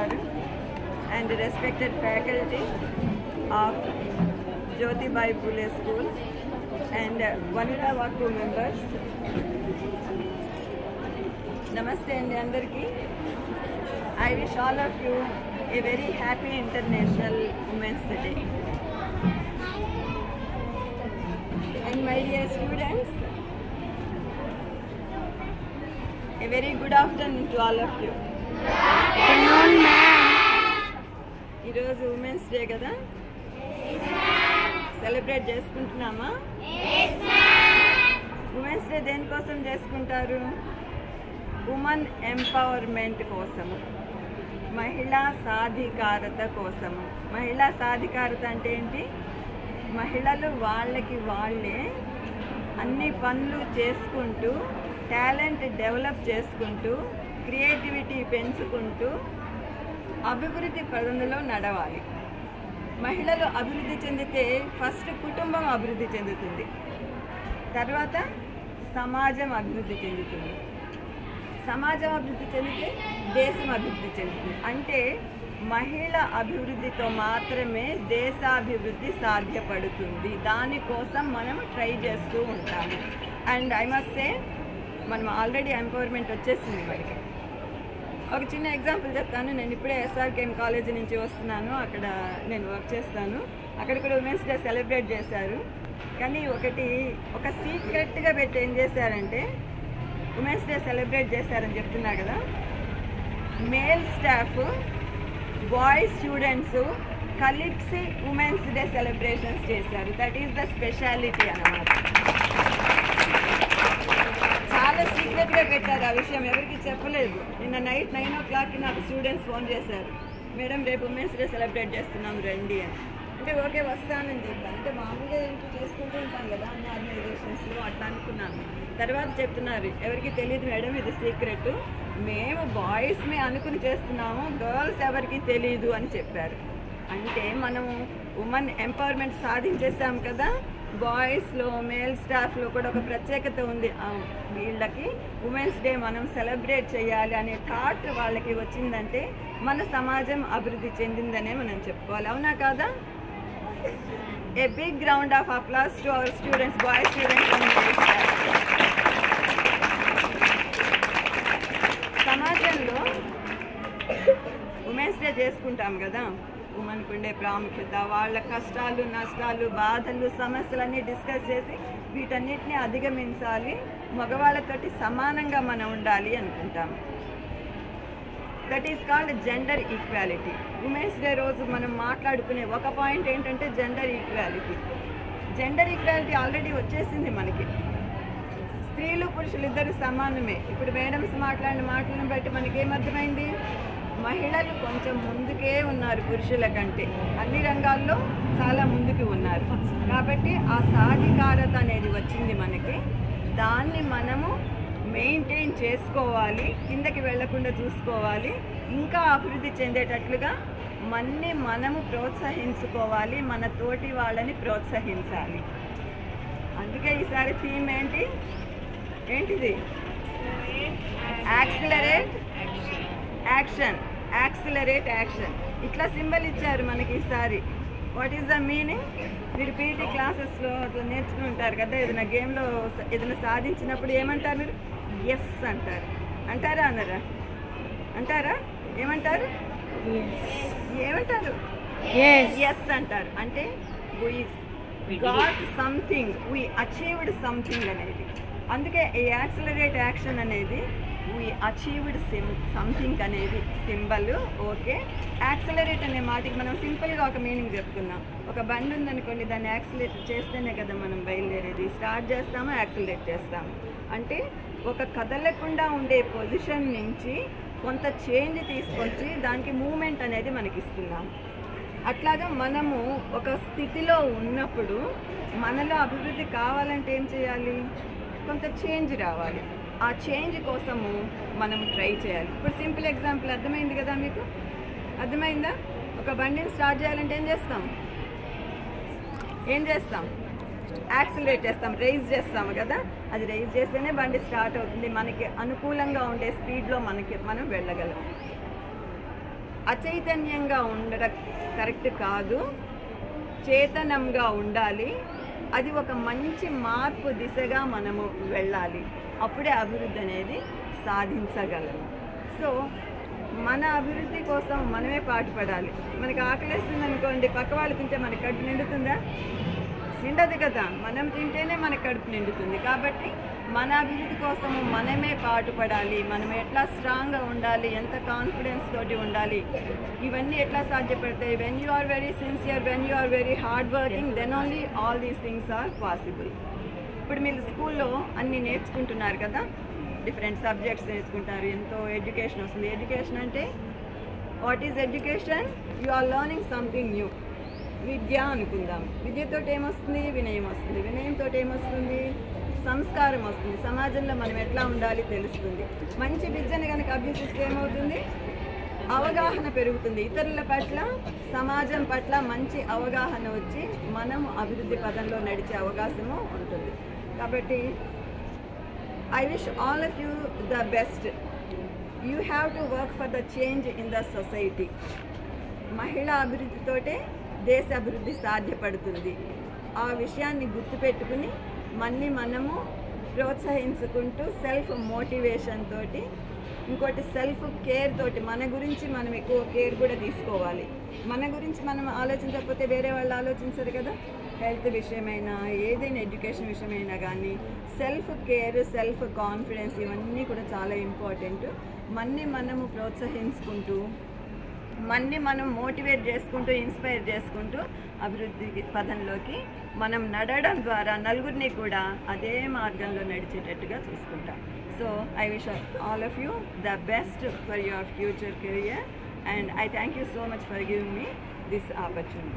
garu and respected faculty of Jyotibai Phule School and Vanita Vakku members. Namaste and andarki. I wish all of you a very happy International Women's Day. And my dear students, a very good afternoon to all of you. Good afternoon, ma'am. ఈరోజు women's day కదా, celebrate చేసుకుంటున్నామా? Women's day దేనికోసం చేసుకుంటారు? Women empowerment కోసము, మహిళా సాధికారత కోసము. మహిళా సాధికారత అంటే ఏంటి? మహిళలు వాళ్ళకి వాళ్ళే అన్ని పనులు చేసుకుంటూ, టాలెంట్ డెవలప్ చేసుకుంటూ, క్రియేటివిటీ పెంచుకుంటూ అభివృద్ధి పదంలో నడవాలి. మహిళలు అభివృద్ధి చెందితే ఫస్ట్ కుటుంబం అభివృద్ధి చెందుతుంది, తర్వాత సమాజం అభివృద్ధి చెందుతుంది, సమాజం అభివృద్ధి చెందితే దేశం అభివృద్ధి చెందుతుంది. అంటే మహిళ అభివృద్ధితో మాత్రమే దేశాభివృద్ధి సాధ్యపడుతుంది. దానికోసం మనం ట్రై చేస్తూ ఉంటాము. అండ్ ఐ మస్ట్ సే, మనం ఆల్రెడీ ఎంపవర్మెంట్ వచ్చేసింది మనకి. ఒక చిన్న ఎగ్జాంపుల్ చెప్తాను. నేను ఇప్పుడే ఎస్ఆర్కేఎం కాలేజీ నుంచి వస్తున్నాను, అక్కడ నేను వర్క్ చేస్తాను. అక్కడ కూడా ఉమెన్స్ డే సెలబ్రేట్ చేశారు. కానీ ఒక సీక్రెట్గా పెట్టి ఏం చేశారంటే, ఉమెన్స్ డే సెలబ్రేట్ చేశారని చెప్తున్నా కదా, మేల్ స్టాఫ్ బాయ్స్ స్టూడెంట్స్ కలిసి ఉమెన్స్ డే సెలబ్రేషన్స్ చేశారు. దట్ ఈస్ ద స్పెషాలిటీ అన్నమాట. చాలా సీక్రెట్గా పెట్టారు ఆ విషయం, ఎవరికి చెప్పలేదు. నిన్న నైట్ 9 o'clockకి నాకు స్టూడెంట్స్ ఫోన్ చేశారు, మేడం రేపు ఉమెన్స్ డే సెలబ్రేట్ చేస్తున్నాం రండి అని. అంటే ఓకే వస్తానని చెప్పాను. అంటే మామూలుగా ఏంటి చేసుకుంటూ ఉంటాం కదా అన్ని ఆర్గనైజేషన్స్లో, అట్లా అనుకున్నాను. తర్వాత చెప్తున్నారు, ఎవరికి తెలియదు మేడం, ఇది సీక్రెట్, మేము బాయ్స్మే అనుకుని చేస్తున్నాము, గర్ల్స్ ఎవరికి తెలియదు అని చెప్పారు. అంటే మనము ఉమెన్ ఎంపవర్మెంట్ సాధించేసాం కదా. బాయ్స్లో మేల్ స్టాఫ్లో కూడా ఒక ప్రత్యేకత ఉంది. వీళ్ళకి ఉమెన్స్ డే మనం సెలబ్రేట్ చేయాలి అనే థాట్ వాళ్ళకి వచ్చిందంటే మన సమాజం అభివృద్ధి చెందిందనే మనం చెప్పుకోవాలి. అవునా కాదా? A big round of applause to our students, boys students and male staff. సమాజంలో ఉమెన్స్ డే చేసుకుంటాం కదా, ఉమెన్కి ఉండే ప్రాముఖ్యత, వాళ్ళ కష్టాలు నష్టాలు బాధలు సమస్యలన్నీ డిస్కస్ చేసి వీటన్నిటిని అధిగమించాలి, మగవాళ్ళతోటి సమానంగా మనం ఉండాలి అనుకుంటాం. That is called gender equality. Women's day రోజు మనం మాట్లాడుకునే ఒక పాయింట్ ఏంటంటే gender equality. Gender equality already వచ్చేసింది మనకి. స్త్రీలు పురుషులు ఇద్దరు సమానమే. ఇప్పుడు మేడమ్స్ మాట్లాడిన మాటలను బట్టి మనకి ఏమర్థమైంది? మహిళలు కొంచెం ముందుకే ఉన్నారు పురుషుల కంటే, అన్ని రంగాల్లో చాలా ముందుకు ఉన్నారు. కాబట్టి ఆ సాధికారత అనేది వచ్చింది మనకి. దాన్ని మనము మెయింటైన్ చేసుకోవాలి, కిందకి వెళ్లకుండా చూసుకోవాలి, ఇంకా అభివృద్ధి చెందేటట్లుగా మనము ప్రోత్సహించుకోవాలి, మన తోటి వాళ్ళని ప్రోత్సహించాలి. అందుకే ఈసారి థీమ్ ఏంటిది? Accelerate action, accelerate action. ఇట్లా సింబల్ ఇచ్చారు మనకి ఈసారి. What is the meaning? మీరు పీటీ క్లాసెస్లో అట్లా నేర్చుకుని ఉంటారు కదా, ఏదైనా గేమ్లో ఏదైనా సాధించినప్పుడు ఏమంటారు మీరు? ఎస్ అంటారు. అంటారా అన్నారా? అంటారా? ఏమంటారు? ఏమంటారు? ఎస్ అంటారు. అంటే we got something, we achieved something అనేది. అందుకే ఈ యాక్సిలరేట్ యాక్షన్ అనేది we achieved something అనేది సింబల్. ఓకే, యాక్సిలరేట్ అనే మాటకి మనం సింపుల్గా ఒక మీనింగ్ చెప్పుకుందాం. ఒక బండి ఉందనుకోండి, దాన్ని యాక్సిలరేట్ చేస్తేనే కదా మనం బయలుదేరేది. స్టార్ట్ చేస్తాము, యాక్సిలరేట్ చేస్తాము. అంటే ఒక కదలకుండా ఉండే పొజిషన్ నుంచి కొంత చేంజ్ తీసుకొచ్చి దానికి మూమెంట్ అనేది మనకి ఇస్తున్నాం. అట్లాగా మనము ఒక స్థితిలో ఉన్నప్పుడు మనలో అభివృద్ధి కావాలంటే ఏం చేయాలి? కొంత చేంజ్ రావాలి. ఆ చేంజ్ కోసము మనం ట్రై చేయాలి. ఇప్పుడు సింపుల్ ఎగ్జాంపుల్ అర్థమైంది కదా మీకు? అర్థమైందా? ఒక బండిని స్టార్ట్ చేయాలంటే ఏం చేస్తాం? యాక్సిలరేట్ చేస్తాం, రైజ్ చేస్తాము కదా. అది రైజ్ చేస్తేనే బండి స్టార్ట్ అవుతుంది. మనకి అనుకూలంగా ఉండే స్పీడ్లో మనం వెళ్ళగలం. అచైతన్యంగా ఉండడం కరెక్ట్ కాదు, చేతనంగా ఉండాలి. అది ఒక మంచి మార్పు దిశగా మనము వెళ్ళాలి. అప్పుడే అభివృద్ధి అనేది సాధించగలము. సో మన అభివృద్ధి కోసం మనమే పాటుపడాలి. మనకి ఆకలిస్తుంది అనుకోండి, పక్క వాళ్ళు తింటే మనకి కడుపు నిండుతుందా? నిండదు కదా. మనం తింటేనే మనకి కడుపు నిండుతుంది. కాబట్టి మన అభివృద్ధి కోసము మనమే పాటుపడాలి. మనం ఎట్లా స్ట్రాంగ్గా ఉండాలి, ఎంత కాన్ఫిడెన్స్ తోటి ఉండాలి, ఇవన్నీ ఎట్లా సాధ్యపడతాయి? When you are very sincere, when you are very hard working, then only all these things are possible. ఇప్పుడు మీరు స్కూల్లో అన్నీ నేర్చుకుంటున్నారు కదా, డిఫరెంట్ సబ్జెక్ట్స్ నేర్చుకుంటారు, ఎంతో ఎడ్యుకేషన్ వస్తుంది. ఎడ్యుకేషన్ అంటే what is education? You are learning something new. విద్య అనుకుందాం. విద్యతో ఏమొస్తుంది? వినయం వస్తుంది. వినయంతో ఏమొస్తుంది? సంస్కారం వస్తుంది. సమాజంలో మనం ఎట్లా ఉండాలి తెలుస్తుంది. మంచి విద్యను కనుక అభ్యసిస్తే ఏమవుతుంది? అవగాహన పెరుగుతుంది. ఇతరుల పట్ల, సమాజం పట్ల మంచి అవగాహన వచ్చి మనం అభివృద్ధి పదంలో నడిచే అవకాశము ఉంటుంది. కాబట్టి I wish all of you the best. You have to work for the change in the society. మహిళా అభివృద్ధితోటే దేశ అభివృద్ధి సాధ్యపడుతుంది. ఆ విషయాన్ని గుర్తుపెట్టుకుని మనము ప్రోత్సహించుకుంటూ సెల్ఫ్ మోటివేషన్ తోటి, ఇంకోటి సెల్ఫ్ కేర్ తోటి, మన గురించి మనం ఎక్కువ కేర్ కూడా తీసుకోవాలి. మన గురించి మనం ఆలోచించకపోతే వేరే వాళ్ళు ఆలోచించరు కదా. హెల్త్ విషయమైనా, ఏదైనా ఎడ్యుకేషన్ విషయమైనా కానీ సెల్ఫ్ కేర్, సెల్ఫ్ కాన్ఫిడెన్స్ ఇవన్నీ కూడా చాలా ఇంపార్టెంట్. మనము ప్రోత్సహించుకుంటూ, మనం మోటివేట్ చేసుకుంటూ, ఇన్స్పైర్ చేసుకుంటూ అభివృద్ధి పదంలోకి మనం నడవడం ద్వారా నలుగురిని కూడా అదే మార్గంలో నడిచేటట్టుగా చూసుకుంటాం. So I wish all of you the best for your future career, and I thank you so much for giving me this opportunity.